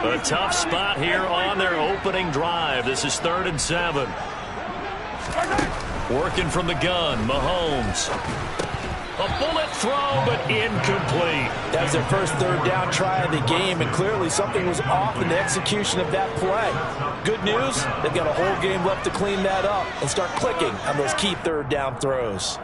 A tough spot here on their opening drive. This is 3rd and 7. Working from the gun, Mahomes. A bullet throw, but incomplete. That was their first 3rd down try of the game, and clearly something was off in the execution of that play. Good news, they've got a whole game left to clean that up and start clicking on those key 3rd down throws.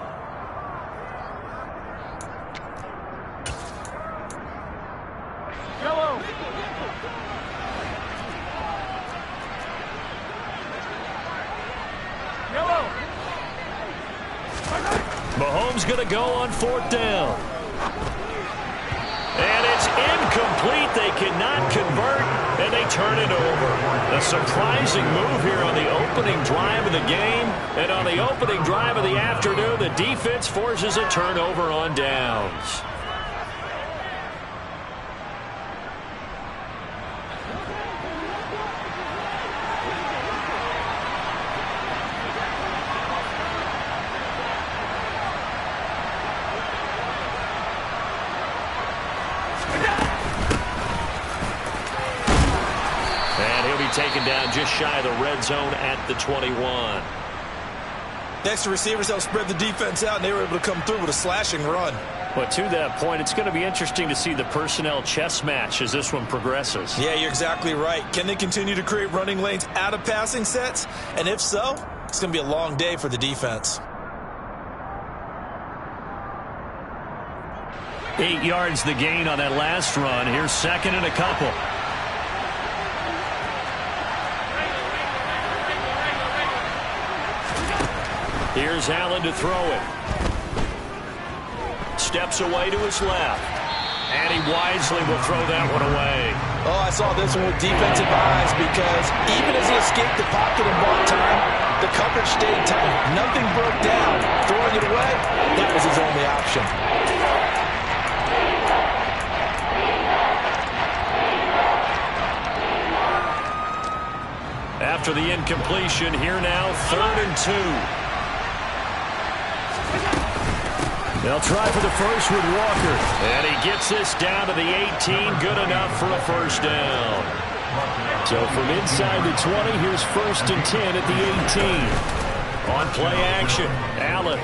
Mahomes going to go on 4th down. And it's incomplete. They cannot convert, and they turn it over. A surprising move here on the opening drive of the game. And on the opening drive of the afternoon, the defense forces a turnover on downs. Taken down just shy of the red zone at the 21. Next to receivers, they'll spread the defense out, and they were able to come through with a slashing run. But to that point, it's going to be interesting to see the personnel chess match as this one progresses. Yeah, you're exactly right. Can they continue to create running lanes out of passing sets? And if so, it's going to be a long day for the defense. 8 yards the gain on that last run. Here's 2nd and a couple. Here's Allen to throw it. Steps away to his left. And he wisely will throw that one away. Oh, I saw this one with defensive eyes because even as he escaped the pocket and bought time, the coverage stayed tight. Nothing broke down. Throwing it away, that was his only option. After the incompletion, here now, 3rd and 2. They'll try for the first with Walker. And he gets this down to the 18. Good enough for a 1st down. So from inside the 20, here's 1st and 10 at the 18. On play action, Allen.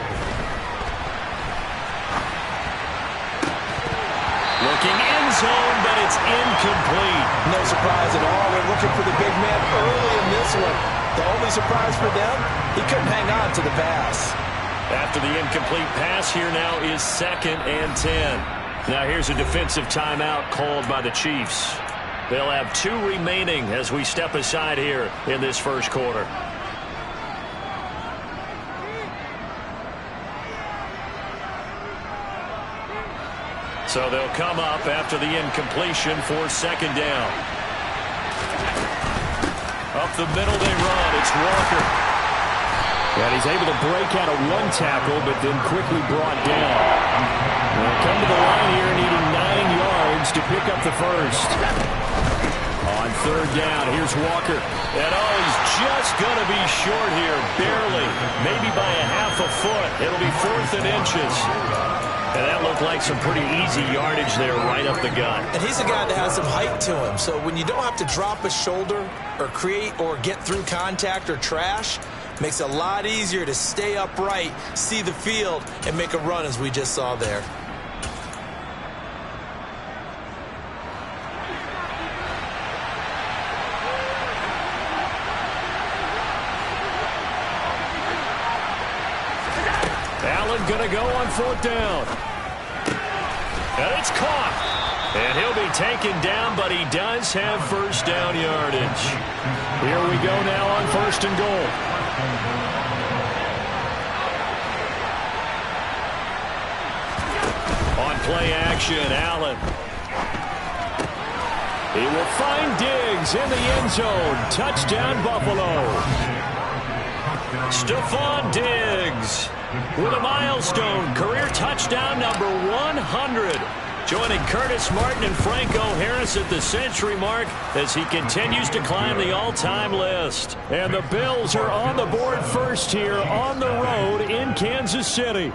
Looking end zone, but it's incomplete. No surprise at all. They're looking for the big man early in this one. The only surprise for them, he couldn't hang on to the pass. After the incomplete pass, here now is 2nd and 10. Now here's a defensive timeout called by the Chiefs. They'll have 2 remaining as we step aside here in this 1st quarter. So they'll come up after the incompletion for 2nd down. Up the middle they run. It's Walker. And he's able to break out of 1 tackle, but then quickly brought down. They'll come to the line here needing 9 yards to pick up the 1st. On 3rd down, here's Walker. And oh, he's just going to be short here, barely. Maybe by a half a foot. It'll be 4th and inches. And that looked like some pretty easy yardage there right up the gut. And he's a guy that has some height to him. So when you don't have to drop a shoulder or create or get through contact or trash, makes it a lot easier to stay upright, see the field, and make a run as we just saw there. Allen going to go on 4th down. And it's caught. And he'll be taken down, but he does have 1st down yardage. Here we go now on 1st and goal. On play action, Allen. He will find Diggs in the end zone. Touchdown, Buffalo. Stephon Diggs with a milestone career touchdown number 100. Joining Curtis Martin and Franco Harris at the century mark as he continues to climb the all-time list. And the Bills are on the board first here on the road in Kansas City.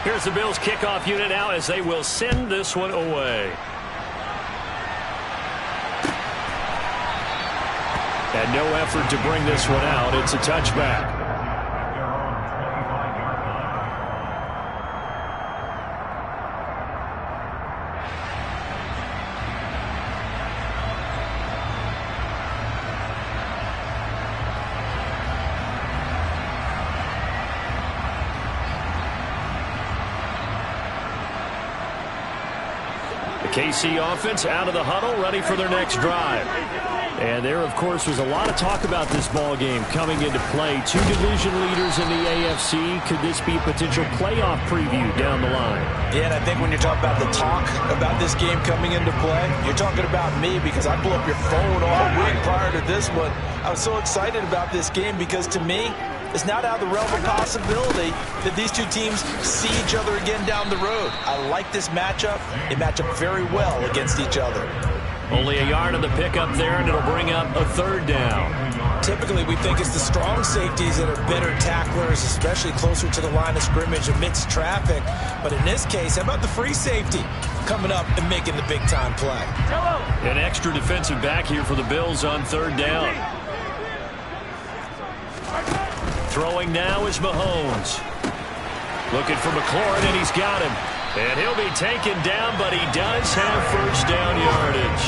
Here's the Bills kickoff unit now as they will send this one away. And no effort to bring this one out. It's a touchback. KC offense out of the huddle, ready for their next drive. And there, of course, was a lot of talk about this ball game coming into play. Two division leaders in the AFC. Could this be a potential playoff preview down the line? Yeah, and I think when you're talking about the talk about this game coming into play, you're talking about me because I blew up your phone all week prior to this one. I was so excited about this game because, to me, it's not out of the realm of possibility that these two teams see each other again down the road. I like this matchup. They match up very well against each other. Only a yard on the pickup there, and it'll bring up a third down. Typically, we think it's the strong safeties that are better tacklers, especially closer to the line of scrimmage amidst traffic. But in this case, how about the free safety coming up and making the big-time play? An extra defensive back here for the Bills on third down. Throwing now is Mahomes. Looking for McLaurin, and he's got him. And he'll be taken down, but he does have first down yardage.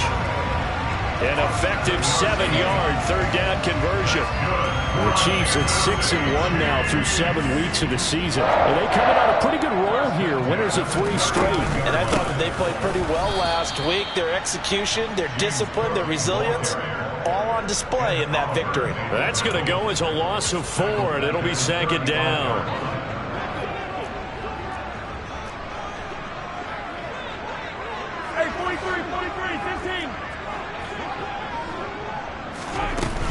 An effective 7-yard third down conversion. The Chiefs at 6-1 now through 7 weeks of the season. And they coming on a pretty good roll here. Winners of 3 straight. And I thought that they played pretty well last week. Their execution, their discipline, their resilience, all on display in that victory. That's going to go as a loss of 4, and it'll be second down.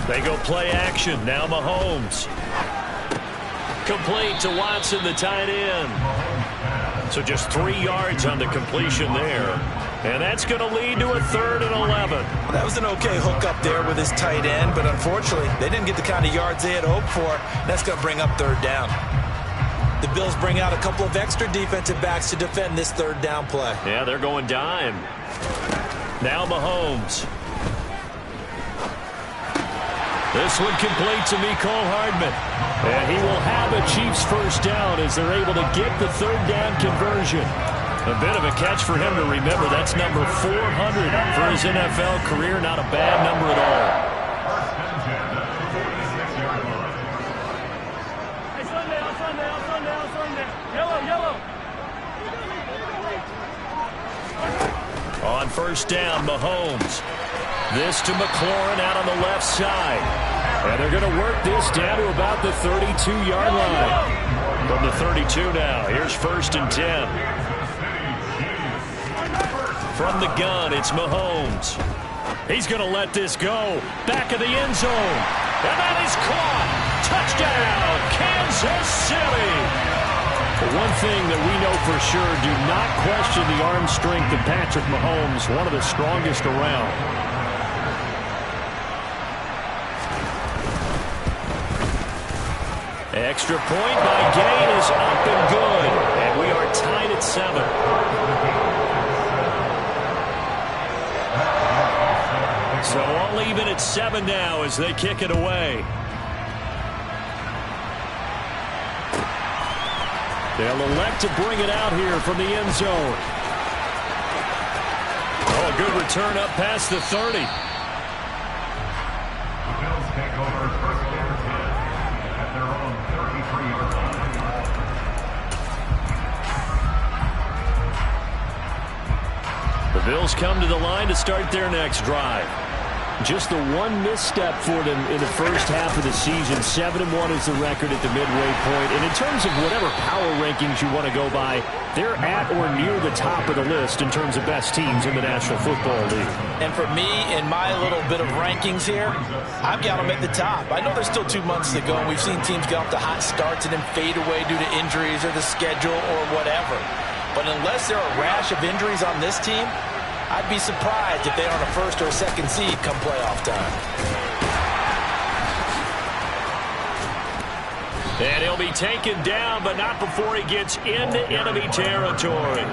They go play action. Now Mahomes. Complete to Watson, the tight end. So just 3 yards on the completion there. And that's going to lead to a 3rd and 11. Well, that was an okay hook up there with his tight end, but unfortunately, they didn't get the kind of yards they had hoped for. That's going to bring up 3rd down. The Bills bring out a couple of extra defensive backs to defend this 3rd down play. Yeah, they're going dime. Now Mahomes. This one complete to Mecole Hardman. And he will have a Chiefs first down as they're able to get the 3rd down conversion. A bit of a catch for him to remember. That's number 400 for his NFL career. Not a bad number at all. On first down, Mahomes. This to McLaurin out on the left side. And they're going to work this down to about the 32-yard line. From the 32 now, here's 1st and 10. From the gun, it's Mahomes. He's going to let this go. Back of the end zone. And that is caught. Touchdown, Kansas City. But one thing that we know for sure, do not question the arm strength of Patrick Mahomes, one of the strongest around. Extra point by Gain is up and good. And we are tied at 7. So all even at 7 now as they kick it away. They'll elect to bring it out here from the end zone. Oh, a good return up past the 30. The Bills take over 1st and 10 at their own 33-yard line. The Bills come to the line to start their next drive. Just the one misstep for them in the first half of the season. 7-1 is the record at the midway point. And in terms of whatever power rankings you want to go by, they're at or near the top of the list in terms of best teams in the National Football League. And for me, in my little bit of rankings here, I've got them at the top. I know there's still 2 months to go, and we've seen teams get off to hot starts and then fade away due to injuries or the schedule or whatever. But unless there are a rash of injuries on this team, I'd be surprised if they're on a 1st or 2nd seed come playoff time. And he'll be taken down, but not before he gets into enemy territory.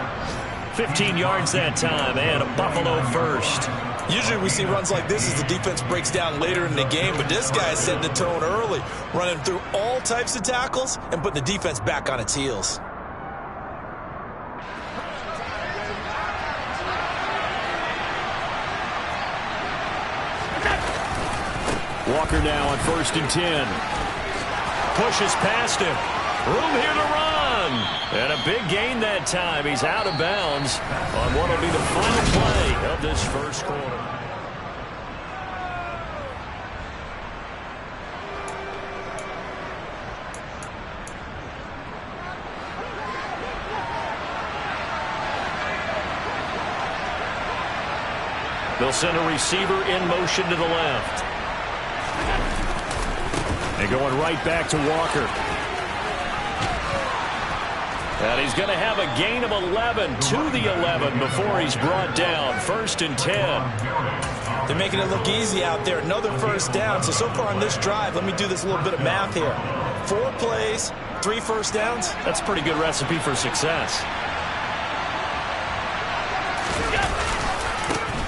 15 yards that time, and a Buffalo first. Usually we see runs like this as the defense breaks down later in the game, but this guy's setting the tone early, running through all types of tackles and putting the defense back on its heels. Walker now on 1st and 10. Pushes past him. Room here to run. And a big gain that time. He's out of bounds on what will be the final play of this first quarter. They'll send a receiver in motion to the left. And going right back to Walker. And he's going to have a gain of 11 to the 11 before he's brought down. 1st and 10. They're making it look easy out there. Another first down. So far on this drive, let me do this little bit of math here. 4 plays, 3 first downs. That's a pretty good recipe for success.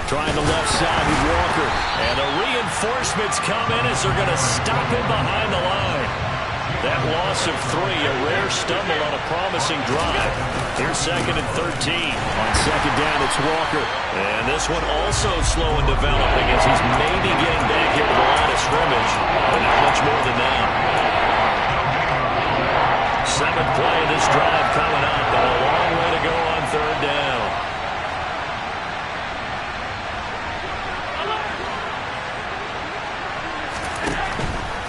Trying the left side with Walker. And the reinforcements come in as they're going to stop him behind the line. That loss of 3, a rare stumble on a promising drive. Here's 2nd and 13. On 2nd down, it's Walker. And this one also slow in developing as he's maybe getting back here to the line of scrimmage. But not much more than that. 7th play of this drive coming up, and a long way to go on 3rd down.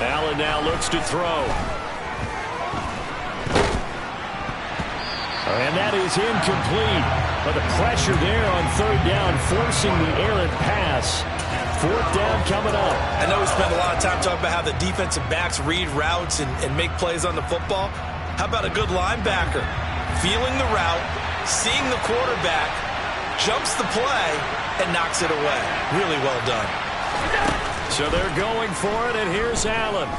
Allen now looks to throw. And that is incomplete. But the pressure there on 3rd down, forcing the errant pass. 4th down coming up. I know we spent a lot of time talking about how the defensive backs read routes and make plays on the football. How about a good linebacker? Feeling the route, seeing the quarterback, jumps the play, and knocks it away. Really well done. So they're going for it, and here's Allen.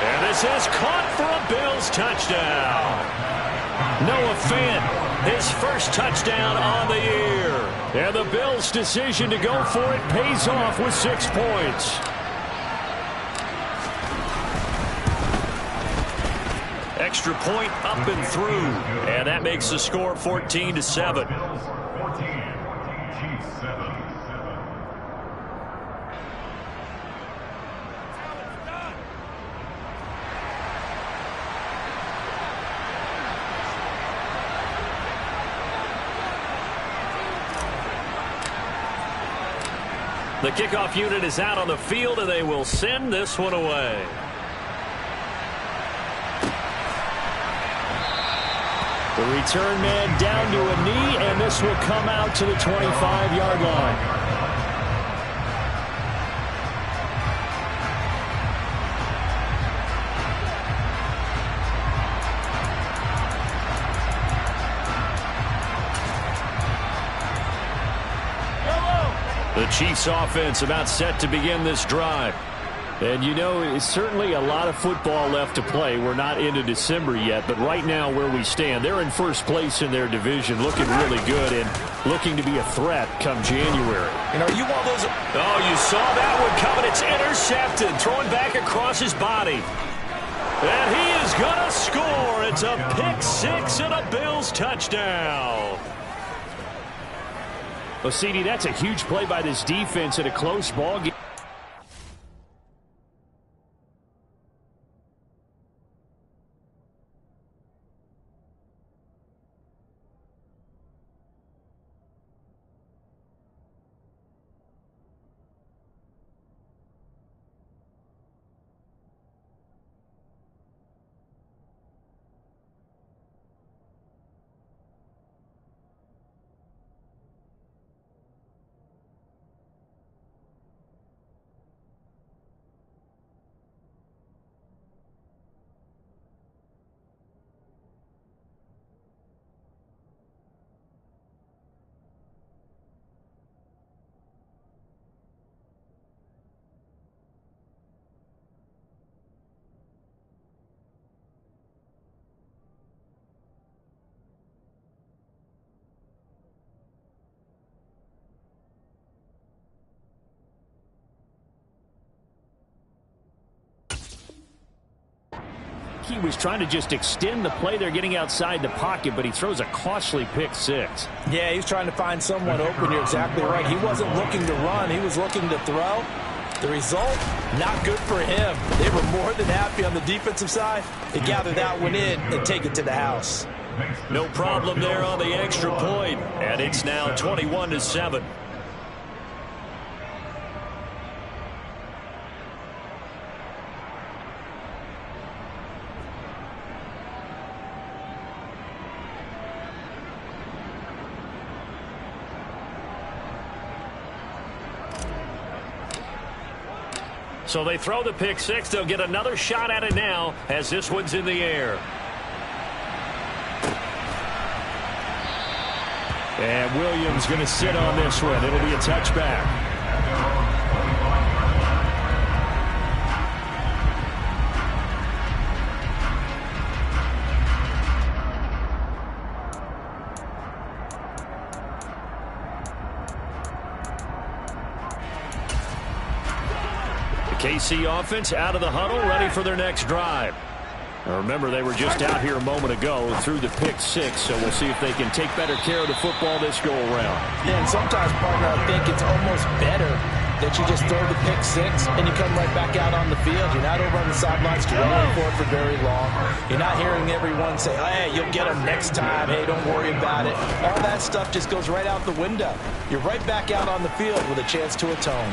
And this is caught for a Bills touchdown. Noah Fant, his first touchdown on the year. And the Bills' decision to go for it pays off with 6 points. Extra point up and through. And that makes the score 14-7. The kickoff unit is out on the field, and they will send this one away. The return man down to a knee, and this will come out to the 25-yard line. The Chiefs offense about set to begin this drive. And you know, it's certainly a lot of football left to play. We're not into December yet, but right now where we stand, they're in first place in their division, looking really good and looking to be a threat come January. And are you one of those? Oh, you saw that one coming. It's intercepted, throwing back across his body. And he is going to score. It's a pick-6 and a Bills touchdown. Well, CD, that's a huge play by this defense in a close ball game. he was trying to just extend the play there, getting outside the pocket, but he throws a costly pick six. Yeah, he's trying to find someone open. You're exactly right. He wasn't looking to run. He was looking to throw. The result, not good for him. They were more than happy on the defensive side to gather that one in and take it to the house. No problem there on the extra point, and it's now 21-7. So they throw the pick six. They'll get another shot at it now as this one's in the air. And Williams going to sit on this one. It'll be a touchback. KC offense out of the huddle, ready for their next drive. Now remember, they were just out here a moment ago through the pick six, so we'll see if they can take better care of the football this go-around. Yeah, and sometimes, partner, I think it's almost better that you just throw the pick six and you come right back out on the field. You're not over on the sidelines dwelling for it for very long. You're not hearing everyone say, hey, you'll get them next time. Hey, don't worry about it. All that stuff just goes right out the window. You're right back out on the field with a chance to atone.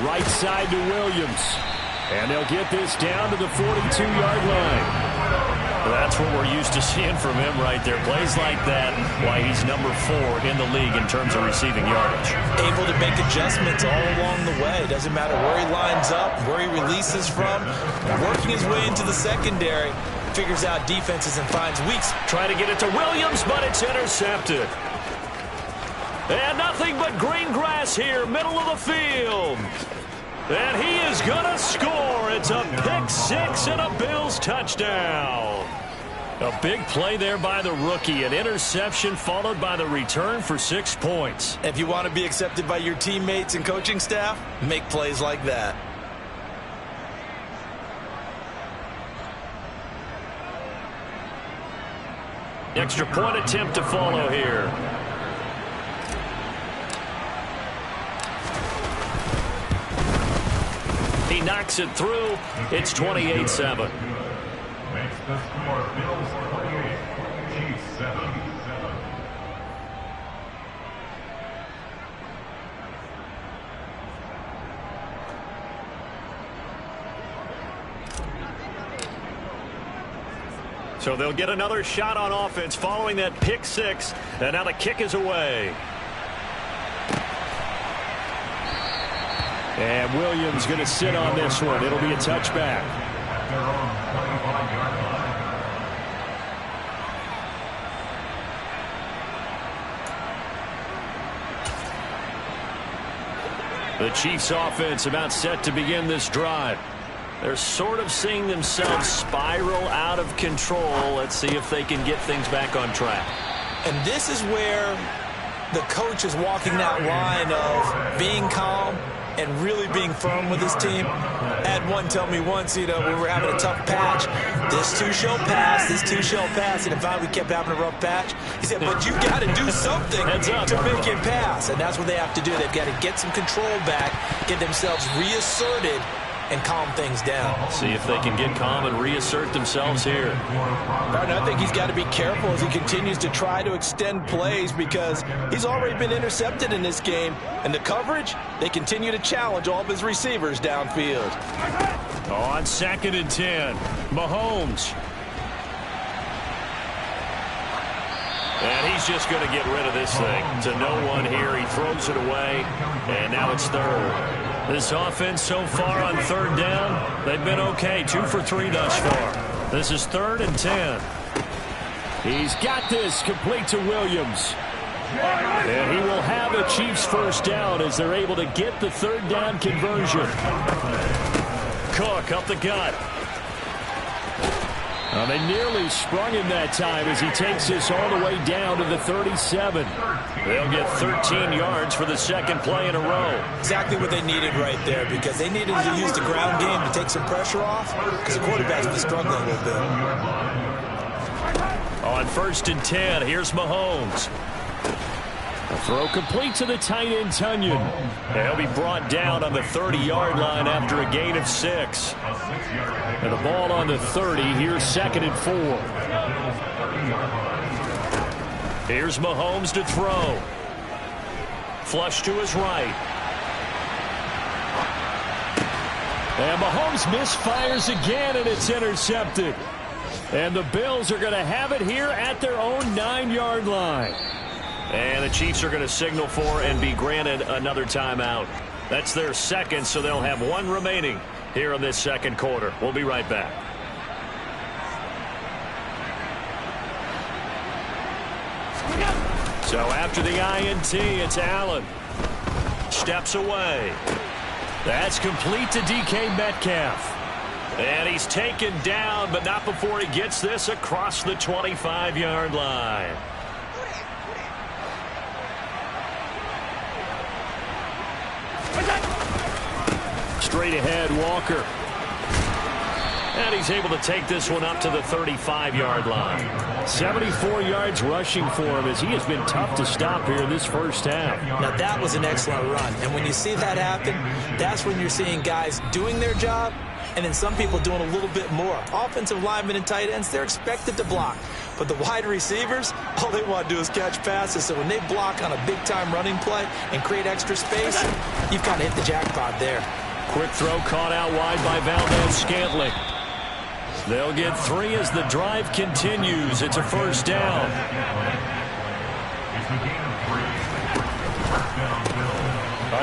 Right side to Williams. And they'll get this down to the 42-yard line. That's what we're used to seeing from him right there. Plays like that, why he's number 4 in the league in terms of receiving yardage. Able to make adjustments all along the way. Doesn't matter where he lines up, where he releases from. Working his way into the secondary. Figures out defenses and finds weaks. Trying to get it to Williams, but it's intercepted. And nothing but green grass here, middle of the field. And he is going to score. It's a pick six and a Bills touchdown. A big play there by the rookie. An interception followed by the return for 6 points. If you want to be accepted by your teammates and coaching staff, make plays like that. Extra point attempt to follow here. He knocks it through. It's 28-7. Makes the score Bills 28, Chiefs 7. So they'll get another shot on offense following that pick six. And now the kick is away. And Williams going to sit on this one. It'll be a touchback. At their own 25-yard line. The Chiefs offense about set to begin this drive. They're sort of seeing themselves spiral out of control. Let's see if they can get things back on track. And this is where the coach is walking that line of being calm and really being firm with his team. I had one tell me once, we were having a tough patch. This too shall pass, this too shall pass. And finally we kept having a rough patch. He said, but you got to do something to make it pass. And that's what they have to do. They've got to get some control back, get themselves reasserted, and calm things down. See if they can get calm and reassert themselves here. Martin, I think he's got to be careful as he continues to try to extend plays because he's already been intercepted in this game. And the coverage, they continue to challenge all of his receivers downfield. On 2nd and 10, Mahomes. And he's just going to get rid of this thing. To no one here. He throws it away. And now it's 3rd. This offense so far on 3rd down, they've been okay. 2 for 3 thus far. This is 3rd and 10. He's got this complete to Williams. And he will have a Chiefs first down as they're able to get the 3rd down conversion. Cook up the gut. Well, they nearly sprung him that time as he takes this all the way down to the 37. They'll get 13 yards for the second play in a row. Exactly what they needed right there, because they needed to use the ground game to take some pressure off, because the quarterback's been struggling a little bit. On 1st and 10, here's Mahomes. A throw complete to the tight end, Tunyon. He'll be brought down on the 30-yard line after a gain of 6. And the ball on the 30. Here's 2nd and 4. Here's Mahomes to throw. Flush to his right. And Mahomes misfires again, and it's intercepted. And the Bills are going to have it here at their own 9-yard line. And the Chiefs are going to signal for and be granted another timeout. That's their second, so they'll have one remaining here in this second quarter. We'll be right back. So after the INT, it's Allen. Steps away. That's complete to DK Metcalf. And he's taken down, but not before he gets this across the 25-yard line. Straight ahead, Walker. And he's able to take this one up to the 35-yard line. 74 yards rushing for him as he has been tough to stop here in this first half. Now, that was an excellent run. And when you see that happen, that's when you're seeing guys doing their job and then some people doing a little bit more. Offensive linemen and tight ends, they're expected to block. But the wide receivers, all they want to do is catch passes. So when they block on a big-time running play and create extra space, you've kind of hit the jackpot there. Quick throw caught out wide by Valdez-Scantling. They'll get 3 as the drive continues. It's a first down.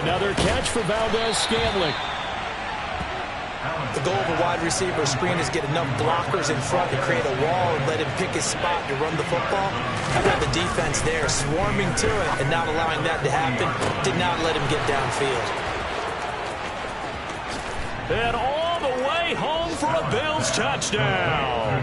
Another catch for Valdez-Scantling. The goal of a wide receiver screen is get enough blockers in front to create a wall and let him pick his spot to run the football. I got the defense there swarming to it and not allowing that to happen. Did not let him get downfield. And all the way home for a Bills touchdown.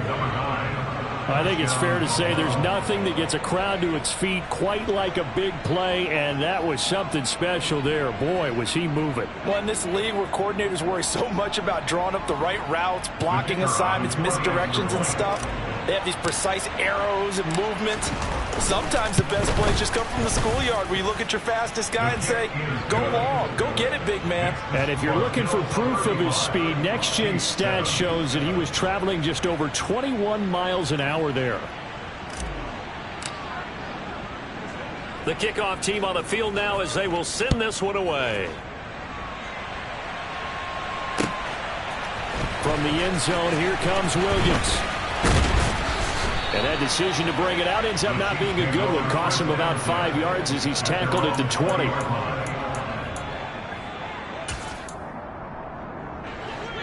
I think it's fair to say there's nothing that gets a crowd to its feet quite like a big play, and that was something special there. Boy, was he moving. Well, in this league where coordinators worry so much about drawing up the right routes, blocking assignments, misdirections and stuff, they have these precise arrows and movements. Sometimes the best plays just come from the schoolyard where you look at your fastest guy and say, go long, go get it, big man. And if you're looking for proof of his speed, Next Gen Stats shows that he was traveling just over 21 miles an hour there. The kickoff team on the field now as they will send this one away. From the end zone, here comes Williams. And that decision to bring it out ends up not being a good one. Costs him about 5 yards as he's tackled at the 20.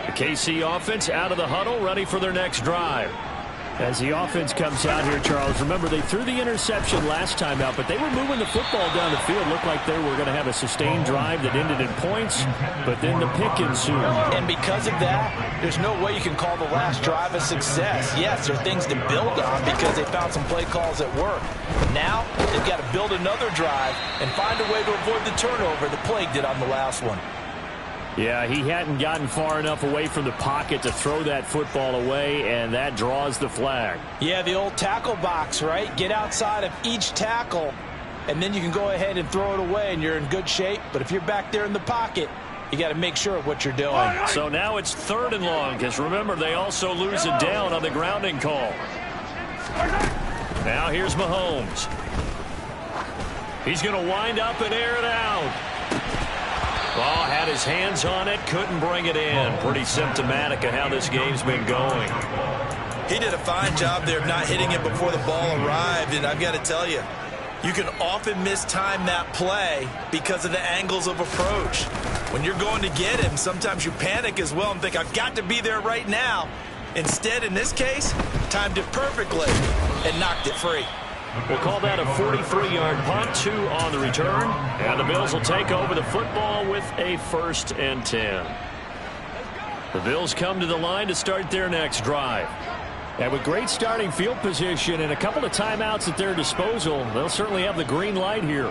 The KC offense out of the huddle, ready for their next drive. As the offense comes out here, Charles, remember they threw the interception last time out, but they were moving the football down the field. Looked like they were going to have a sustained drive that ended in points, but then the pick ensued. And because of that, there's no way you can call the last drive a success. Yes, there are things to build on because they found some play calls that work. Now, they've got to build another drive and find a way to avoid the turnover the Plague did on the last one. Yeah, he hadn't gotten far enough away from the pocket to throw that football away, and that draws the flag. Yeah, the old tackle box, right? Get outside of each tackle, and then you can go ahead and throw it away, and you're in good shape. But if you're back there in the pocket, you got to make sure of what you're doing. So now it's 3rd and long, because remember, they also lose it down on the grounding call. Now here's Mahomes. He's going to wind up and air it out. Oh, had his hands on it, couldn't bring it in. Pretty symptomatic of how this game's been going. He did a fine job there of not hitting it before the ball arrived, and I've got to tell you, you can often mistime that play because of the angles of approach. When you're going to get him, sometimes you panic as well and think, I've got to be there right now. Instead, in this case, timed it perfectly and knocked it free. We'll call that a 43-yard punt, 2 on the return. And the Bills will take over the football with a 1st and 10. The Bills come to the line to start their next drive. And with great starting field position and a couple of timeouts at their disposal, they'll certainly have the green light here.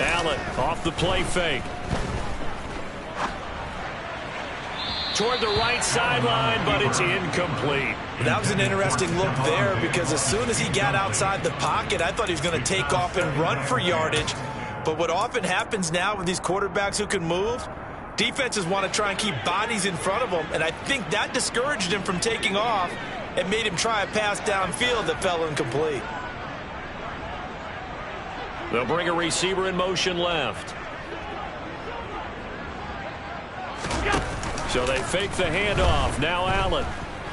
Allen off the play fake. Toward the right sideline, but it's incomplete. That was an interesting look there because as soon as he got outside the pocket, I thought he was going to take off and run for yardage. But what often happens now with these quarterbacks who can move, defenses want to try and keep bodies in front of them, and I think that discouraged him from taking off and made him try a pass downfield that fell incomplete. They'll bring a receiver in motion left. So they fake the handoff. Now Allen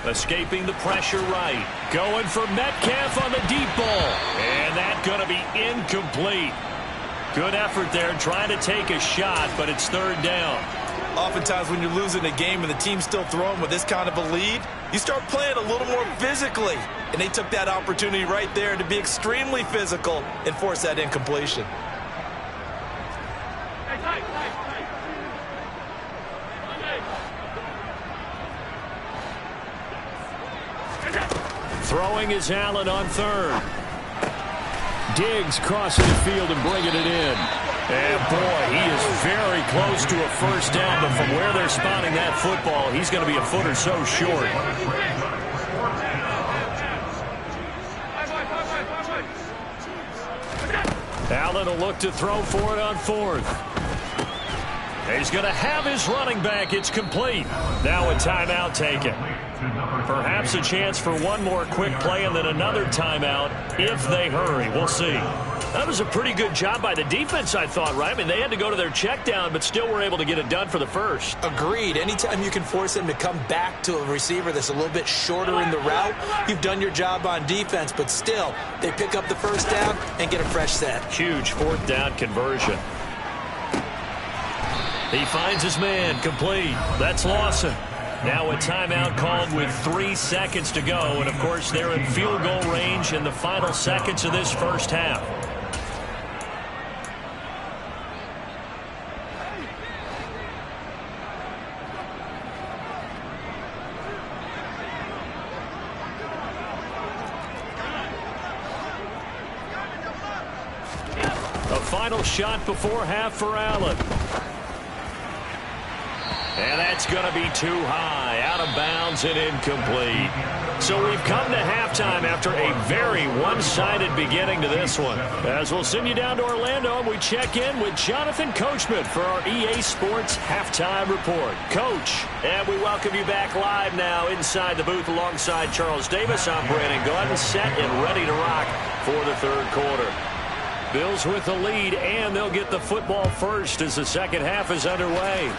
escaping the pressure right. Going for Metcalf on the deep ball. And that's going to be incomplete. Good effort there trying to take a shot, but it's third down. Oftentimes when you're losing a game and the team's still throwing with this kind of a lead, you start playing a little more physically. And they took that opportunity right there to be extremely physical and force that incompletion. Throwing is Allen on third. Diggs crossing the field and bringing it in. And boy, he is very close to a first down, but from where they're spotting that football, he's going to be a foot or so short. Allen will look to throw for it on fourth. He's going to have his running back. It's complete. Now a timeout taken. Perhaps a chance for one more quick play and then another timeout if they hurry. We'll see. That was a pretty good job by the defense, I thought, right? I mean, they had to go to their check down, but still were able to get it done for the first. Agreed. Anytime you can force them to come back to a receiver that's a little bit shorter in the route, you've done your job on defense, but still, they pick up the first down and get a fresh set. Huge fourth down conversion. He finds his man, complete. That's Lawson. Now a timeout called with 3 seconds to go. And, of course, they're in field goal range in the final seconds of this first half. A final shot before half for Allen. And that's going to be too high, out of bounds and incomplete. So we've come to halftime after a very one-sided beginning to this one. As we'll send you down to Orlando, and we check in with Jonathan Coachman for our EA Sports Halftime Report. Coach, and we welcome you back live now inside the booth alongside Charles Davis. I'm Brandon Gordon, set and ready to rock for the third quarter. Bills with the lead, and they'll get the football first as the second half is underway.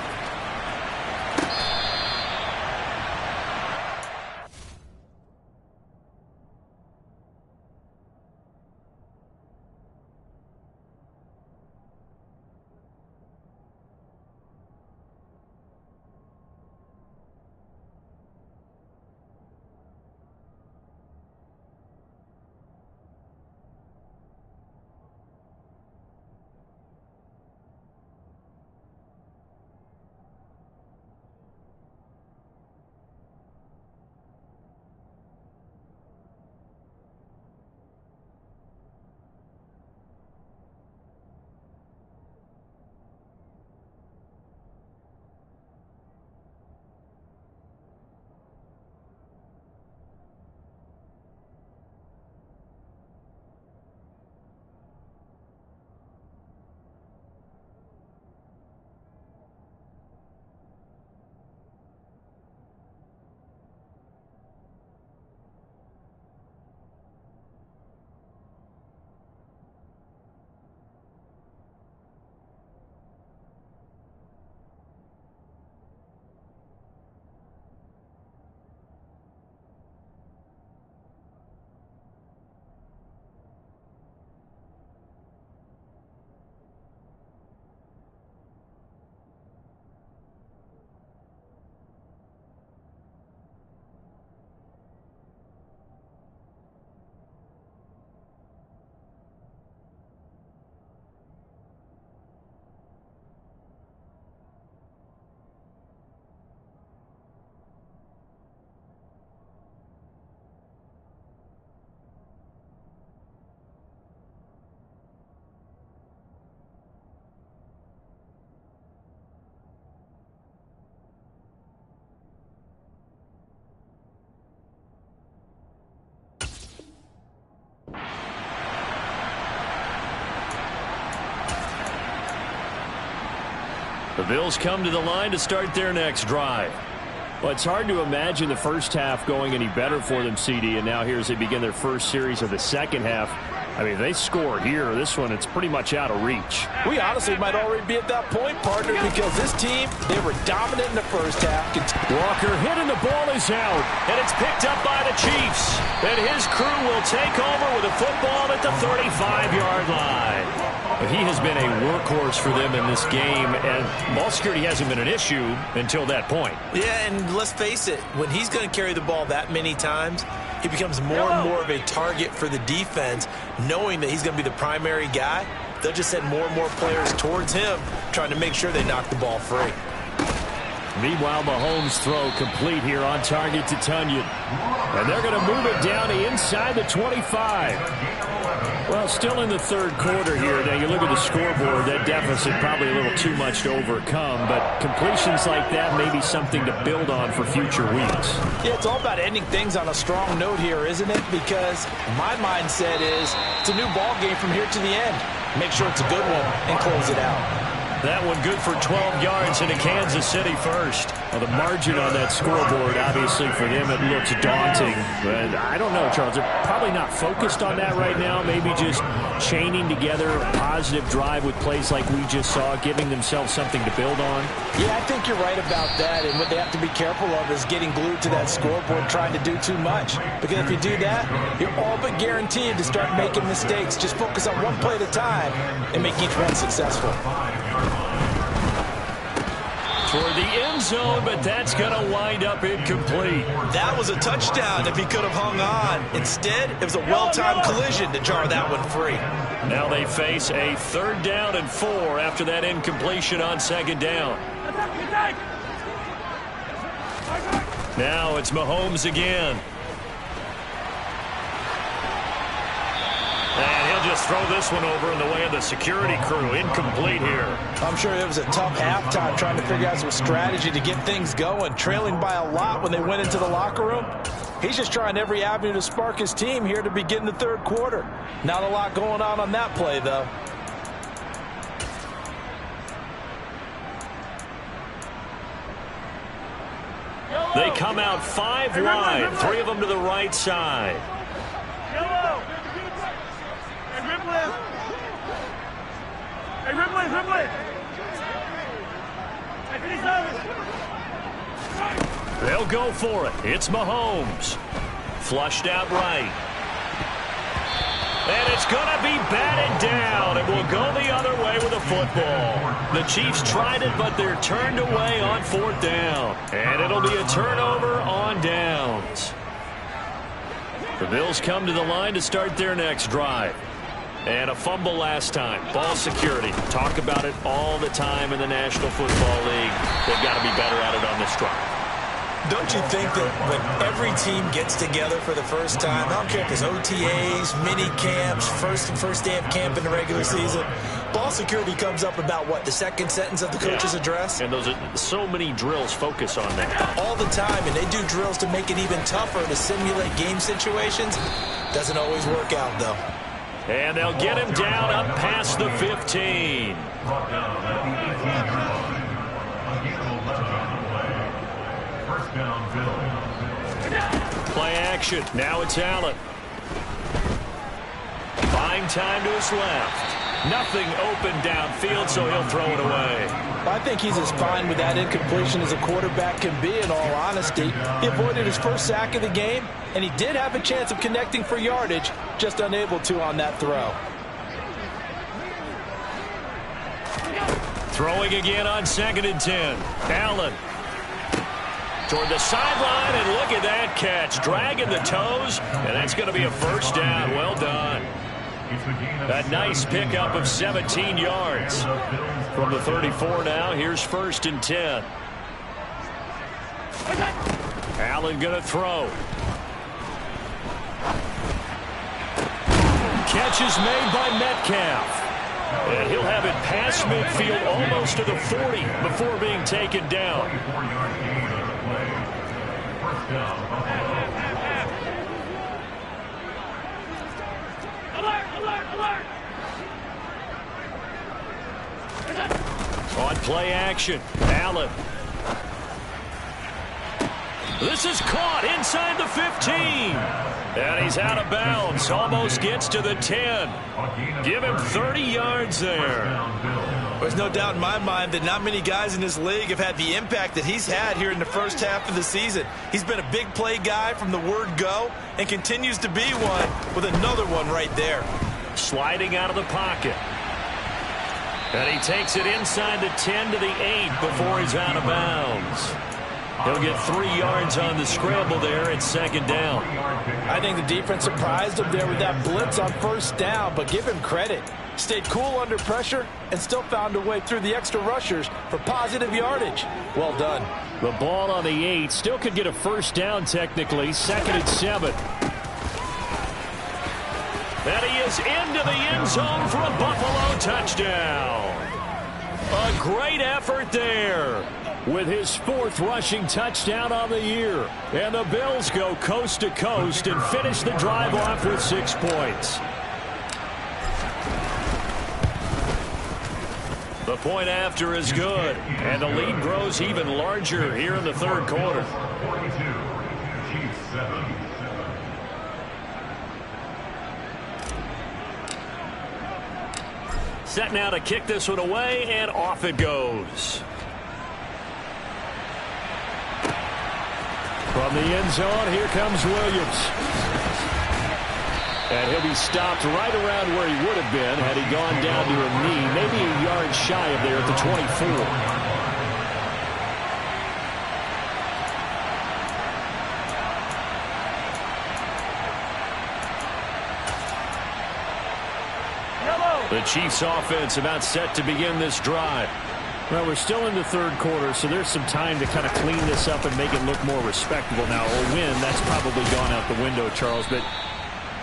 The Bills come to the line to start their next drive. Well, it's hard to imagine the first half going any better for them, CD, and now here as they begin their first series of the second half. I mean, if they score here, this one, it's pretty much out of reach. We honestly might already be at that point, partner, because this team, they were dominant in the first half. Walker hit and the ball is out, and it's picked up by the Chiefs. And his crew will take over with a football at the 35-yard line. But he has been a workhorse for them in this game, and ball security hasn't been an issue until that point. Yeah, and let's face it, when he's going to carry the ball that many times, he becomes more and more of a target for the defense, knowing that he's going to be the primary guy. They'll just send more and more players towards him, trying to make sure they knock the ball free. Meanwhile, Mahomes' throw complete here on target to Tunyon. And they're going to move it down to inside the 25. Well, still in the third quarter here. Now, you look at the scoreboard, that deficit probably a little too much to overcome, but completions like that may be something to build on for future weeks. Yeah, it's all about ending things on a strong note here, isn't it? Because my mindset is it's a new ball game from here to the end. Make sure it's a good one and close it out. That one good for 12 yards into Kansas City first. Well, the margin on that scoreboard, obviously, for them, it looks daunting. But I don't know, Charles. They're probably not focused on that right now. Maybe just chaining together a positive drive with plays like we just saw, giving themselves something to build on. Yeah, I think you're right about that. And what they have to be careful of is getting glued to that scoreboard, trying to do too much. Because if you do that, you're all but guaranteed to start making mistakes. Just focus on one play at a time and make each one successful. Toward the end zone, but that's going to wind up incomplete. That was a touchdown if he could have hung on. Instead, it was a well-timed collision to jar that one free. Now they face a 3rd down and 4 after that incompletion on 2nd down. Now it's Mahomes again. And he'll just throw this one over in the way of the security crew. Incomplete here. I'm sure it was a tough halftime trying to figure out some strategy to get things going, trailing by a lot when they went into the locker room. He's just trying every avenue to spark his team here to begin the third quarter. Not a lot going on that play, though. They come out 5 wide, 3 of them to the right side. They'll go for it. It's Mahomes. Flushed out right. And it's going to be batted down. It will go the other way with a football. The Chiefs tried it, but they're turned away on 4th down. And it'll be a turnover on downs. The Bills come to the line to start their next drive. And a fumble last time. Ball security. Talk about it all the time in the National Football League. They've got to be better at it on this drive. Don't you think that when every team gets together for the first time, I don't care if it's OTAs, mini camps, first day of camp in the regular season, ball security comes up about, what, the second sentence of the coach's address? And those are so many drills focus on that. All the time, and they do drills to make it even tougher to simulate game situations. Doesn't always work out, though. And they'll get him down up past the 15. Play action. Now it's Allen. Buying time to his left. Nothing open downfield, so he'll throw it away. I think he's as fine with that incompletion as a quarterback can be, in all honesty. He avoided his first sack of the game, and he did have a chance of connecting for yardage, just unable to on that throw. Throwing again on 2nd and 10. Allen. Toward the sideline, and look at that catch. Dragging the toes, and that's going to be a 1st down. Well done. A nice pickup of 17 yards. From the 34 now, here's 1st and 10. Allen going to throw. Catch is made by Metcalf. And he'll have it past midfield almost to the 40 before being taken down. On play action, Allen. This is caught inside the 15. And he's out of bounds. Almost gets to the 10. Give him 30 yards there. There's no doubt in my mind that not many guys in this league have had the impact that he's had here in the first half of the season. He's been a big play guy from the word go and continues to be one with another one right there. Sliding out of the pocket. And he takes it inside the 10 to the 8 before he's out of bounds. He'll get 3 yards on the scramble there at second down. I think the defense surprised him there with that blitz on first down, but give him credit. Stayed cool under pressure and still found a way through the extra rushers for positive yardage. Well done. The ball on the 8 still could get a first down technically. 2nd and 7. And he is into the end zone for a Buffalo touchdown. A great effort there with his 4th rushing touchdown on the year. And the Bills go coast to coast and finish the drive off with 6 points. The point after is good, and the lead grows even larger here in the 3rd quarter. 42, Chiefs 7. Set now to kick this one away, and off it goes. From the end zone, here comes Williams. And he'll be stopped right around where he would have been had he gone down to a knee, maybe a yard shy of there at the 24. The Chiefs offense about set to begin this drive. Well, we're still in the 3rd quarter, so there's some time to kind of clean this up and make it look more respectable. Now, a win, that's probably gone out the window, Charles, but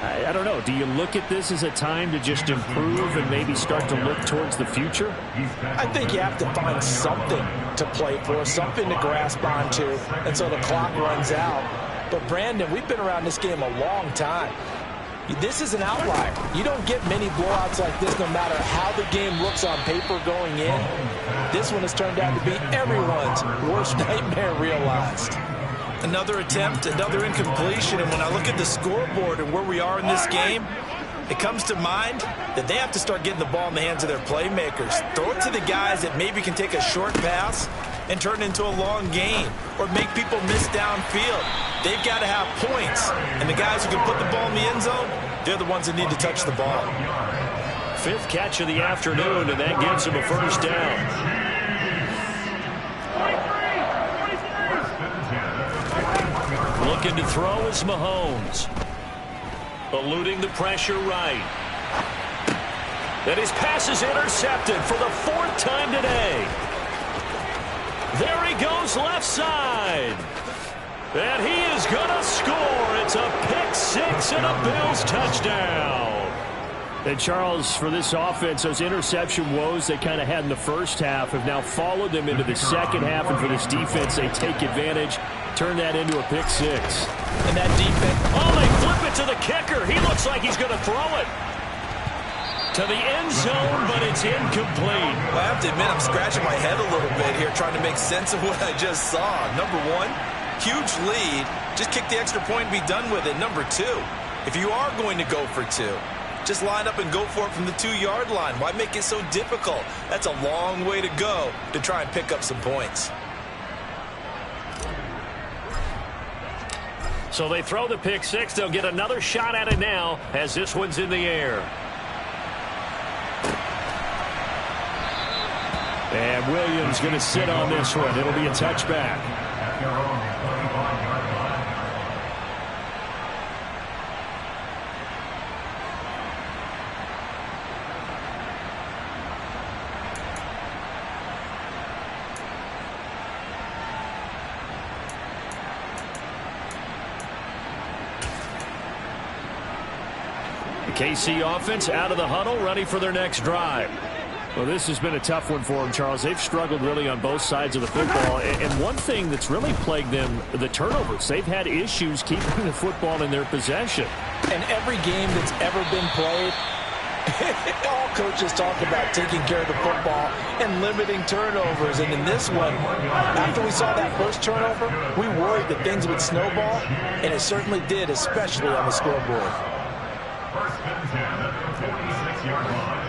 I don't know. Do you look at this as a time to just improve and maybe start to look towards the future? I think you have to find something to play for, something to grasp onto until the clock runs out. But, Brandon, we've been around this game a long time. This is an outlier. You don't get many blowouts like this no matter how the game looks on paper going in. This one has turned out to be everyone's worst nightmare realized. Another attempt, another incompletion, and when I look at the scoreboard and where we are in this game, it comes to mind that they have to start getting the ball in the hands of their playmakers. Throw it to the guys that maybe can take a short pass and turn it into a long gain or make people miss downfield. They've got to have points, and the guys who can put the ball in the end zone, they're the ones that need to touch the ball. 5th catch of the afternoon, and that gives him a first down. Looking to throw is Mahomes. Eluding the pressure right. And his pass is intercepted for the 4th time today. There he goes left side. And he is going to score. It's a pick 6 and a Bills touchdown. And, Charles, for this offense, those interception woes they kind of had in the first half have now followed them into the second half. And for this defense, they take advantage, turn that into a pick 6. And that defense, oh, they flip it to the kicker. He looks like he's going to throw it to the end zone, but it's incomplete. Well, I have to admit, I'm scratching my head a little bit here trying to make sense of what I just saw. Number 1, huge lead. Just kick the extra point and be done with it. Number 2, if you are going to go for 2, just line up and go for it from the 2-yard line. Why make it so difficult? That's a long way to go to try and pick up some points. So they throw the pick 6. They'll get another shot at it now as this one's in the air. And Williams going to sit on this one. It'll be a touchback. At their own 35-yard line. The KC offense out of the huddle, ready for their next drive. Well, this has been a tough one for them, Charles. They've struggled really on both sides of the football. And one thing that's really plagued them, the turnovers. They've had issues keeping the football in their possession. and every game that's ever been played, All coaches talk about taking care of the football and limiting turnovers. And in this one, after we saw that first turnover, we worried that things would snowball, and it certainly did, especially on the scoreboard. First and 10 at the 46-yard line.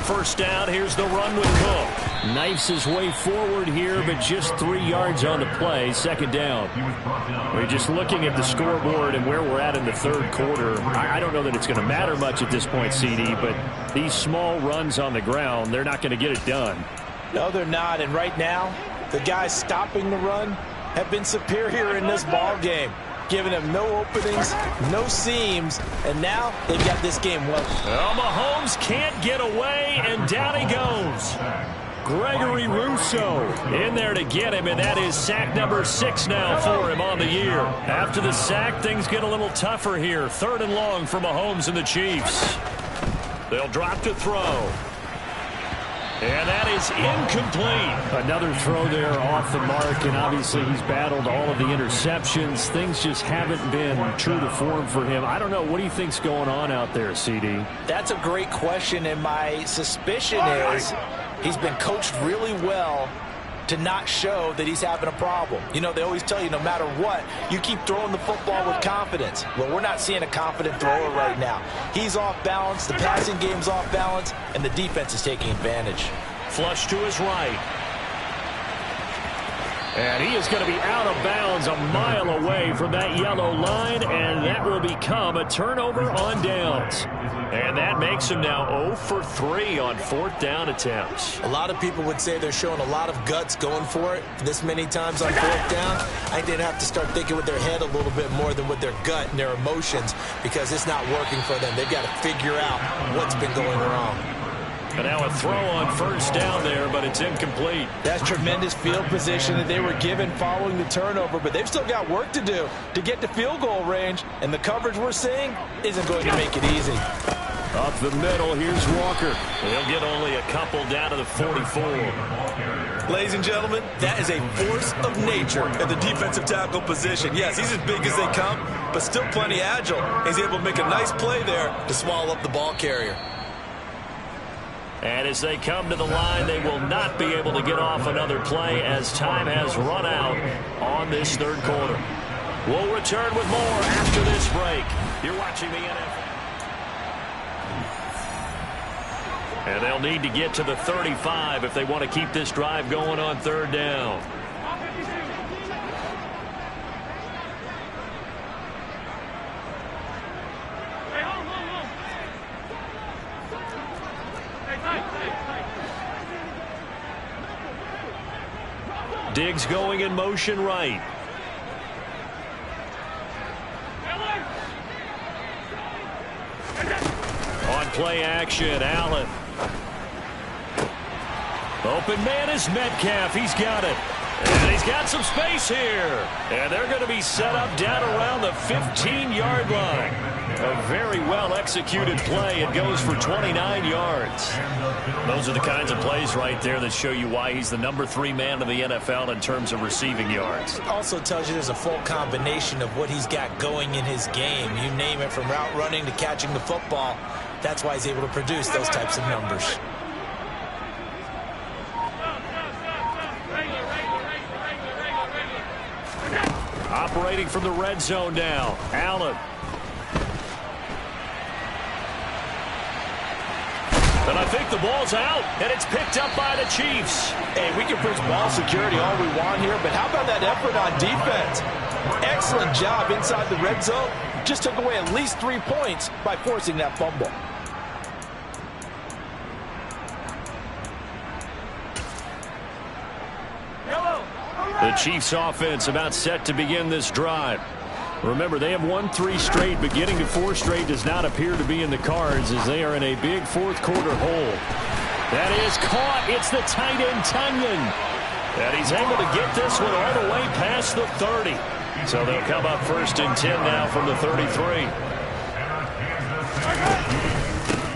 First down, here's the run with Cook. Knifes his way forward here, but just 3 yards on the play. Second down. We're just looking at the scoreboard and where we're at in the third quarter. I don't know that it's going to matter much at this point, CD, but these small runs on the ground, they're not going to get it done. No, they're not. And right now, the guys stopping the run have been superior in this ball game, giving them no openings, no seams, and now they've got this game well. Well, Mahomes can't get away, and down he goes. Gregory Rousseau in there to get him, and that is sack number 6 now for him on the year. After the sack, things get a little tougher here. 3rd and long for Mahomes and the Chiefs. They'll drop to throw. And that is incomplete. Another throw there off the mark, and obviously he's battled all of the interceptions. Things just haven't been true to form for him. I don't know. What do you think's going on out there, CD? That's a great question, and my suspicion is he's been coached really well to not show that he's having a problem. You know, they always tell you no matter what, you keep throwing the football with confidence. Well, we're not seeing a confident thrower right now. He's off balance, the passing game's off balance, and the defense is taking advantage. Flush to his right. And he is going to be out of bounds a mile away from that yellow line, and that will become a turnover on downs. And that makes him now 0 for 3 on 4th down attempts. A lot of people would say they're showing a lot of guts going for it this many times on 4th down. I think they'd have to start thinking with their head a little bit more than with their gut and their emotions, because it's not working for them. They've got to figure out what's been going wrong. And now a throw on 1st down there, but it's incomplete. That's tremendous field position that they were given following the turnover, but they've still got work to do to get to field goal range, and the coverage we're seeing isn't going to make it easy. Up the middle, here's Walker. He'll get only a couple down to the 44. Ladies and gentlemen, that is a force of nature at the defensive tackle position. Yes, he's as big as they come, but still plenty agile. He's able to make a nice play there to swallow up the ball carrier. And as they come to the line, they will not be able to get off another play as time has run out on this third quarter. We'll return with more after this break. You're watching the NFL. And they'll need to get to the 35 if they want to keep this drive going on 3rd down. Diggs going in motion right. On play action, Allen. Open man is Metcalf. He's got it. And he's got some space here. And they're going to be set up down around the 15-yard line. A very well-executed play. It goes for 29 yards. Those are the kinds of plays right there that show you why he's the number 3 man in the NFL in terms of receiving yards. It also tells you there's a full combination of what he's got going in his game. You name it, from route running to catching the football. That's why he's able to produce those types of numbers. Operating from the red zone now, Allen. And I think the ball's out, and it's picked up by the Chiefs. Hey, we can preach ball security all we want here, but how about that effort on defense? Excellent job inside the red zone. Just took away at least 3 points by forcing that fumble. The Chiefs offense about set to begin this drive. Remember, they have won 3 straight, but getting to 4 straight does not appear to be in the cards as they are in a big 4th quarter hole. That is caught. It's the tight end, Tunyon. And he's able to get this one all the way past the 30. So they'll come up 1st and 10 now from the 33.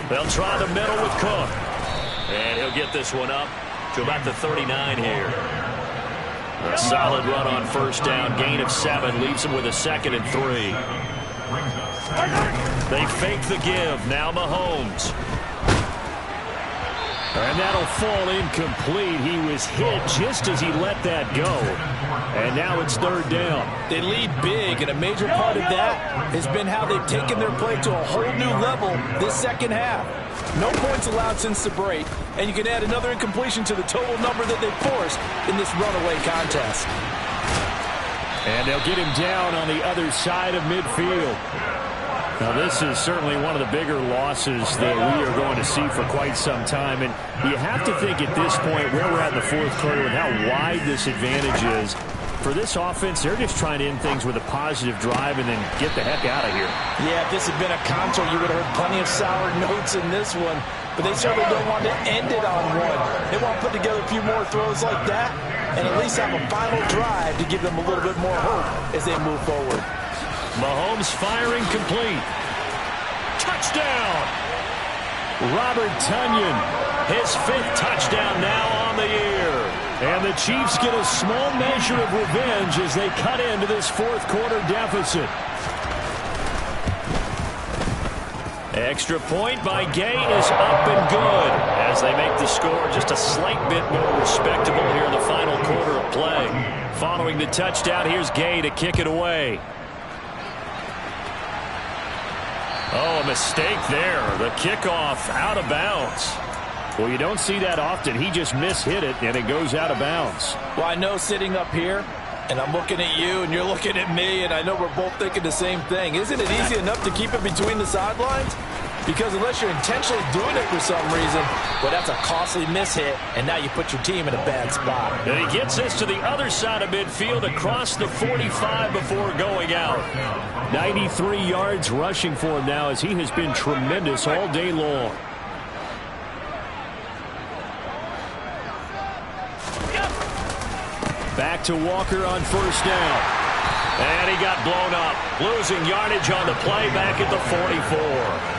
They'll try the middle with Cook. And he'll get this one up to about the 39 here. A solid run on first down. Gain of 7 leaves him with a 2nd and 3. They fake the give. Now Mahomes. And that'll fall incomplete. He was hit just as he let that go. And now it's 3rd down. They lead big, and a major part of that has been how they've taken their play to a whole new level this second half. No points allowed since the break, and you can add another incompletion to the total number that they've forced in this runaway contest. And they'll get him down on the other side of midfield. Now, this is certainly one of the bigger losses that we are going to see for quite some time. And you have to think at this point where we're at in the 4th quarter and how wide this advantage is. For this offense, they're just trying to end things with a positive drive and then get the heck out of here. Yeah, if this had been a console, you would have heard plenty of sour notes in this one. But they certainly don't want to end it on one. They want to put together a few more throws like that and at least have a final drive to give them a little bit more hope as they move forward. Mahomes firing complete. Touchdown! Robert Tonyan, his 5th touchdown now on the year. And the Chiefs get a small measure of revenge as they cut into this 4th quarter deficit. Extra point by Gay is up and good as they make the score just a slight bit more respectable here in the final quarter of play. Following the touchdown, here's Gay to kick it away. Oh, a mistake there. The kickoff out of bounds. Well, you don't see that often. He just mishit it, and it goes out of bounds. Well, I know sitting up here, and I'm looking at you, and you're looking at me, and I know we're both thinking the same thing. Isn't it easy enough to keep it between the sidelines? Because unless you're intentionally doing it for some reason, well, that's a costly mishit, and now you put your team in a bad spot. And he gets this to the other side of midfield across the 45 before going out. 93 yards rushing for him now as he has been tremendous all day long. Back to Walker on first down. And he got blown up. Losing yardage on the play back at the 44.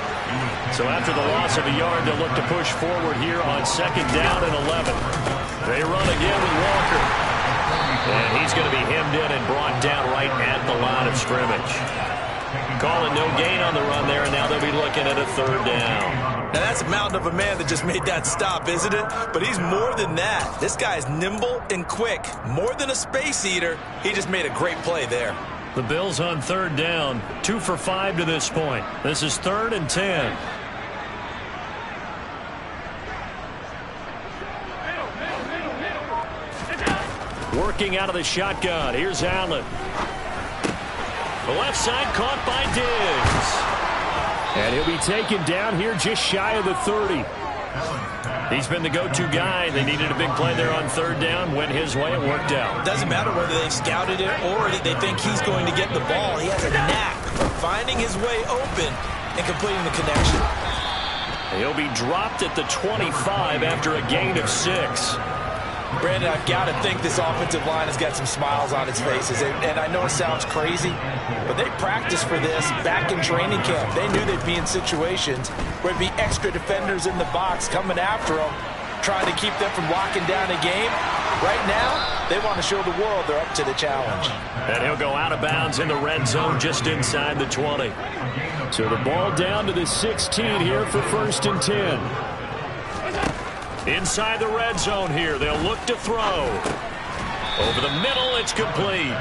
So after the loss of a yard, they'll look to push forward here on 2nd down and 11. They run again with Walker. And he's going to be hemmed in and brought down right at the line of scrimmage. Calling no gain on the run there, and now they'll be looking at a 3rd down. Now that's a mountain of a man that just made that stop, isn't it? But he's more than that. This guy's nimble and quick. More than a space eater, he just made a great play there. The Bills on 3rd down, 2 for 5 to this point. This is 3rd and 10. Working out of the shotgun. Here's Allen. The left side caught by Diggs. And he'll be taken down here just shy of the 30. He's been the go-to guy. They needed a big play there on 3rd down. Went his way. It worked out. Doesn't matter whether they've scouted it or that they think he's going to get the ball. He has a knack for finding his way open and completing the connection. He'll be dropped at the 25 after a gain of 6. Brandon, I've got to think this offensive line has got some smiles on its faces. And I know it sounds crazy, but they practiced for this back in training camp. They knew they'd be in situations where there'd be extra defenders in the box coming after them, trying to keep them from locking down a game. Right now, they want to show the world they're up to the challenge. And he'll go out of bounds in the red zone just inside the 20. So the ball down to the 16 here for 1st and 10. Inside the red zone here, they'll look to throw. Over the middle, it's complete.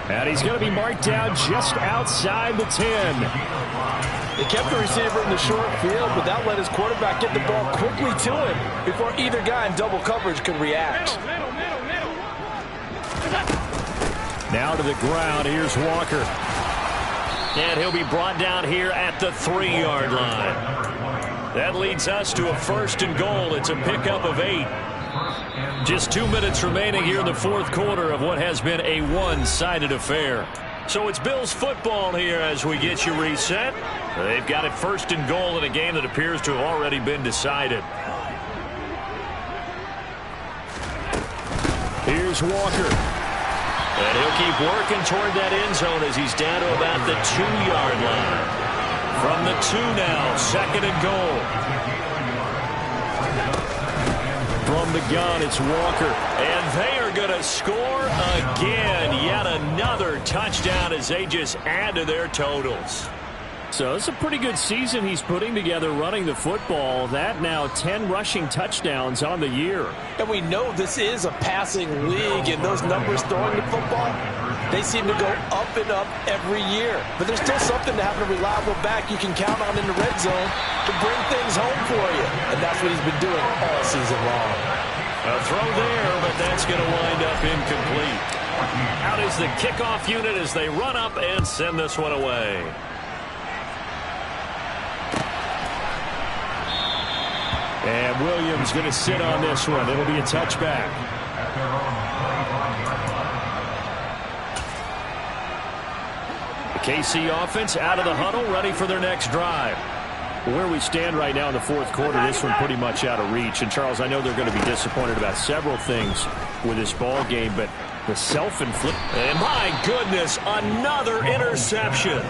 And he's going to be marked down just outside the 10. They kept the receiver in the short field, but that let his quarterback get the ball quickly to him before either guy in double coverage could react. Now to the ground, here's Walker. And he'll be brought down here at the 3-yard line. That leads us to a 1st and goal. It's a pickup of 8. Just 2 minutes remaining here in the 4th quarter of what has been a one-sided affair. So it's Bills football here as we get you reset. They've got it 1st and goal in a game that appears to have already been decided. Here's Walker. And he'll keep working toward that end zone as he's down to about the 2-yard line. From the 2 now, 2nd and goal. From the gun, it's Walker. And they are going to score again. Yet another touchdown as they just add to their totals. So it's a pretty good season he's putting together running the football. That now 10 rushing touchdowns on the year. And we know this is a passing league, and those numbers throwing the football, they seem to go up and up every year. But there's still something to have a reliable back you can count on in the red zone to bring things home for you. And that's what he's been doing all season long. A throw there, but that's going to wind up incomplete. Out is the kickoff unit as they run up and send this one away. And Williams going to sit on this one. It'll be a touchback. The KC offense out of the huddle, ready for their next drive. Where we stand right now in the fourth quarter, this one pretty much out of reach. And, Charles, I know they're going to be disappointed about several things with this ball game, but the self-inflict. And, my goodness, another interception.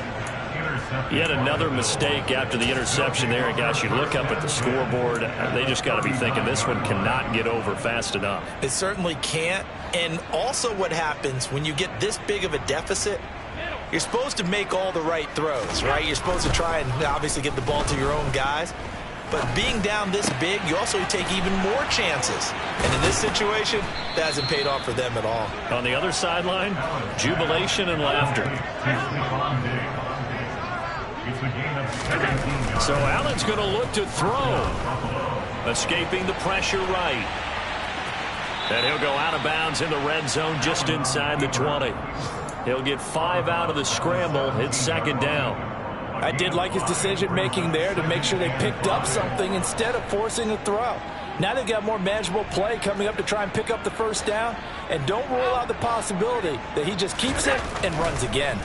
Yet another mistake after the interception there. And, gosh, you look up at the scoreboard, they just got to be thinking this one cannot get over fast enough. It certainly can't. And also what happens when you get this big of a deficit, you're supposed to make all the right throws, right? You're supposed to try and obviously get the ball to your own guys. But being down this big, you also take even more chances. And in this situation, that hasn't paid off for them at all. On the other sideline, jubilation and laughter. So Allen's going to look to throw. Escaping the pressure right. And he'll go out of bounds in the red zone just inside the 20. He'll get 5 out of the scramble. It's second down. I did like his decision-making there to make sure they picked up something instead of forcing a throw. Now they've got more manageable play coming up to try and pick up the first down. And don't rule out the possibility that he just keeps it and runs again.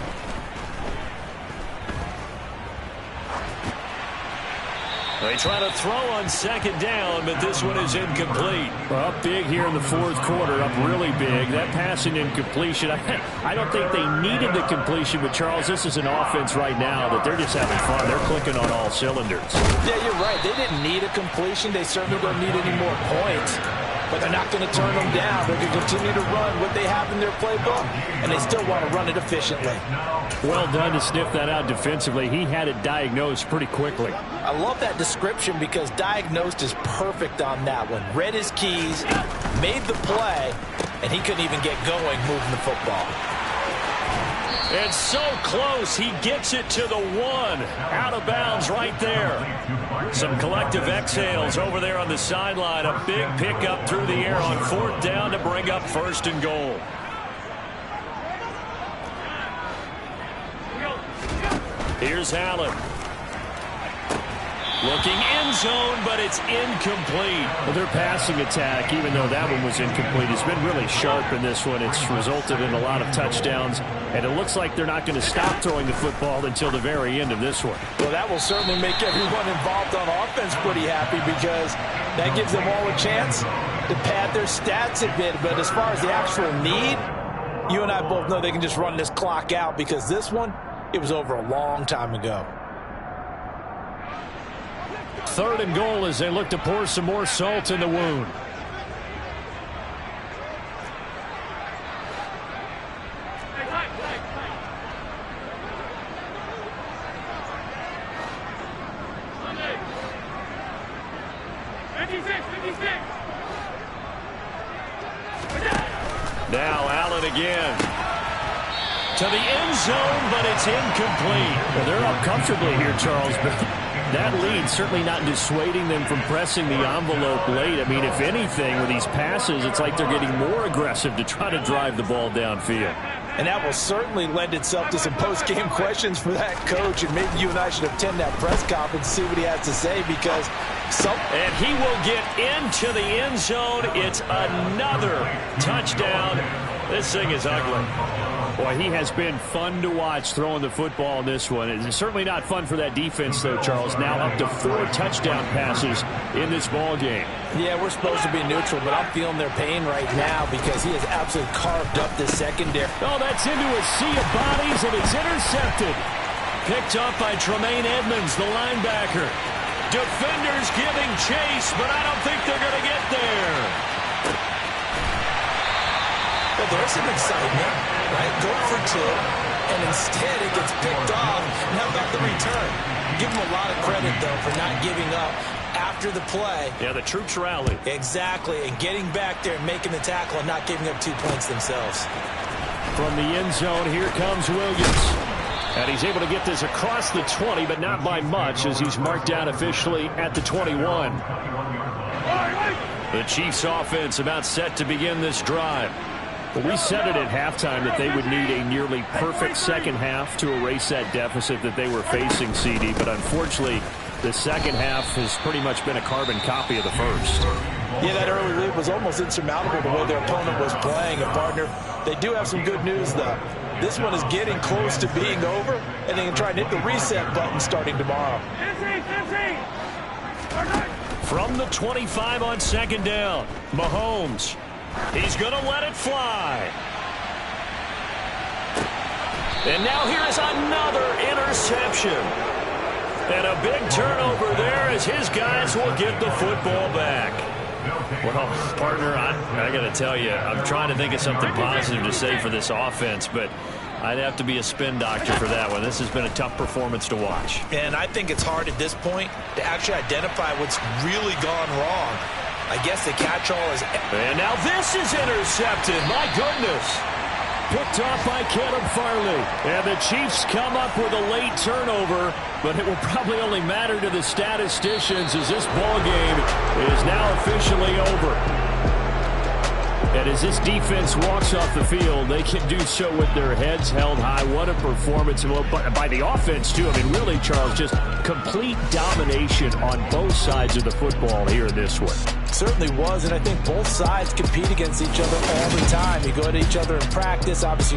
They try to throw on second down, but this one is incomplete. Well, up big here in the fourth quarter, up really big. That passing incompletion, I don't think they needed the completion, but, Charles, this is an offense right now that they're just having fun. They're clicking on all cylinders. Yeah, you're right. They didn't need a completion. They certainly don't need any more points. But they're not going to turn them down. They're going to continue to run what they have in their playbook, and they still want to run it efficiently. Well done to sniff that out defensively. He had it diagnosed pretty quickly. I love that description because diagnosed is perfect on that one. Read his keys, made the play, and he couldn't even get going moving the football. And so close, he gets it to the 1. Out of bounds right there. Some collective exhales over there on the sideline. A big pickup through the air on fourth down to bring up first and goal. Here's Allen. Looking end zone, but it's incomplete. Well, their passing attack, even though that one was incomplete, has been really sharp in this one. It's resulted in a lot of touchdowns, and it looks like they're not going to stop throwing the football until the very end of this one. Well, that will certainly make everyone involved on offense pretty happy because that gives them all a chance to pad their stats a bit. But as far as the actual need, you and I both know they can just run this clock out because this one, it was over a long time ago. Third and goal as they look to pour some more salt in the wound. Now Allen again. To the end zone, but it's incomplete. Well, they're up comfortably here, Charles, but that lead certainly not dissuading them from pressing the envelope late. I mean, if anything, with these passes, it's like they're getting more aggressive to try to drive the ball downfield. And that will certainly lend itself to some post-game questions for that coach. And maybe you and I should attend that press conference and see what he has to say because And he will get into the end zone. It's another touchdown. This thing is ugly. Boy, he has been fun to watch throwing the football in this one. It's certainly not fun for that defense, though, Charles. Now up to 4 touchdown passes in this ball game. Yeah, we're supposed to be neutral, but I'm feeling their pain right now because he has absolutely carved up this secondary. Oh, that's into a sea of bodies, and it's intercepted. Picked up by Tremaine Edmonds, the linebacker. Defenders giving chase, but I don't think they're going to get there. Well, there's some excitement, right? Go for two, and instead it gets picked off. Now about the return. Give them a lot of credit, though, for not giving up after the play. Yeah, the troops rally. Exactly, and getting back there and making the tackle and not giving up 2 points themselves. From the end zone, here comes Williams. And he's able to get this across the 20, but not by much, as he's marked down officially at the 21. The Chiefs offense about set to begin this drive. Well, we said it at halftime that they would need a nearly perfect second half to erase that deficit that they were facing, CD. But unfortunately, the second half has pretty much been a carbon copy of the first. Yeah, that early lead was almost insurmountable the way their opponent was playing. And, partner, they do have some good news, though. This one is getting close to being over, and they can try and hit the reset button starting tomorrow. From the 25 on second down, Mahomes. He's going to let it fly. And now here is another interception. And a big turnover there as his guys will get the football back. Well, partner, I got to tell you, I'm trying to think of something positive to say for this offense, but I'd have to be a spin doctor for that one. This has been a tough performance to watch. And I think it's hard at this point to actually identify what's really gone wrong. I guess the catch-all is... And now this is intercepted. My goodness. Picked off by Caleb Farley. And the Chiefs come up with a late turnover, but it will probably only matter to the statisticians as this ball game is now officially over. And as this defense walks off the field, they can do so with their heads held high. What a performance by the offense, too. I mean, really, Charles, just complete domination on both sides of the football here in this one. Certainly was, and I think both sides compete against each other all the time. You go at each other in practice, obviously.